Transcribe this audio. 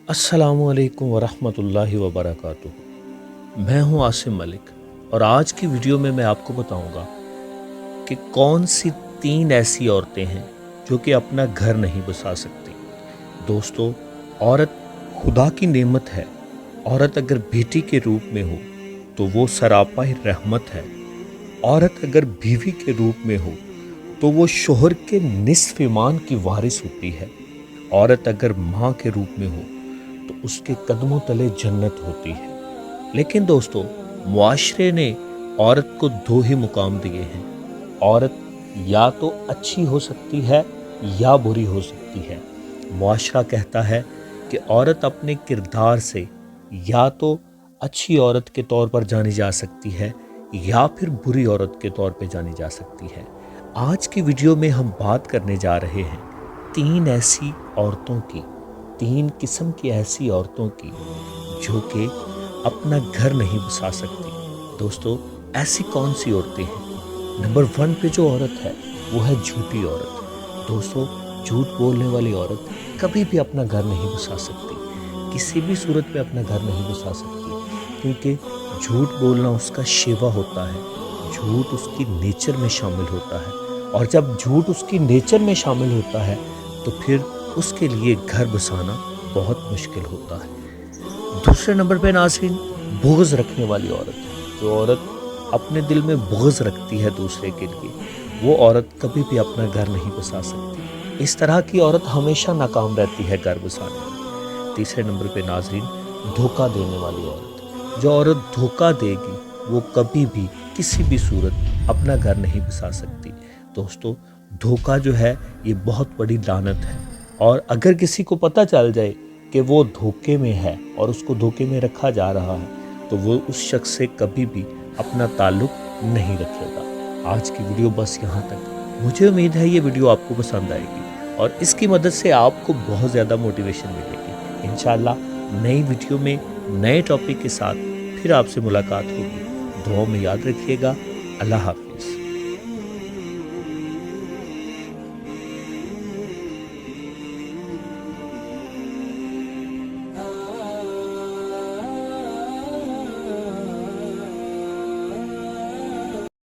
अस्सलामुअलैकुम वरहमतुल्लाहि वबरकातुहू। मैं हूं आसिम मलिक और आज की वीडियो में मैं आपको बताऊंगा कि कौन सी 3 ऐसी औरतें हैं जो कि अपना घर नहीं बसा सकती। दोस्तों, औरत खुदा की नेमत है। औरत अगर बेटी के रूप में हो तो वो सरापा रहमत है। औरत अगर बीवी के रूप में हो तो वो शोहर के निस्फ ईमान की वारिस होती है। औरत अगर माँ के रूप में हो तो उसके कदमों तले जन्नत होती है। लेकिन दोस्तों, मुआशरे ने औरत को 2 ही मुकाम दिए हैं। औरत या तो अच्छी हो सकती है या बुरी हो सकती है। मुआशरा कहता है कि औरत अपने किरदार से या तो अच्छी औरत के तौर पर जानी जा सकती है या फिर बुरी औरत के तौर पर जानी जा सकती है। आज की वीडियो में हम बात करने जा रहे हैं 3 ऐसी औरतों की, 3 किस्म की ऐसी औरतों की जो कि अपना घर नहीं बसा सकती। दोस्तों, ऐसी कौन सी औरतें हैं? नंबर 1 पे जो औरत है वो है झूठी औरत। दोस्तों, झूठ बोलने वाली औरत कभी भी अपना घर नहीं बसा सकती, किसी भी सूरत में अपना घर नहीं बसा सकती, क्योंकि झूठ बोलना उसका शेवा होता है, झूठ उसकी नेचर में शामिल होता है। और जब झूठ उसकी नेचर में शामिल होता है तो फिर उसके लिए घर बसाना बहुत मुश्किल होता है। दूसरे नंबर पे नाज़रीन, बुग़्ज़ रखने वाली औरत। जो औरत अपने दिल में बुग़्ज़ रखती है दूसरे के लिए, वो औरत कभी भी अपना घर नहीं बसा सकती। इस तरह की औरत हमेशा नाकाम रहती है घर बसाने में। तीसरे नंबर पे नाज़रीन, धोखा देने वाली औरत। जो औरत धोखा देगी वो कभी भी किसी भी सूरत अपना घर नहीं बसा सकती। दोस्तों, धोखा जो है ये बहुत बड़ी लानत है, और अगर किसी को पता चल जाए कि वो धोखे में है और उसको धोखे में रखा जा रहा है तो वो उस शख्स से कभी भी अपना ताल्लुक नहीं रखेगा। आज की वीडियो बस यहाँ तक। मुझे उम्मीद है ये वीडियो आपको पसंद आएगी और इसकी मदद से आपको बहुत ज़्यादा मोटिवेशन मिलेगी। इंशाल्लाह नई वीडियो में नए टॉपिक के साथ फिर आपसे मुलाकात होगी। दुआओं में याद रखिएगा। अल्लाह हाफ़िज़।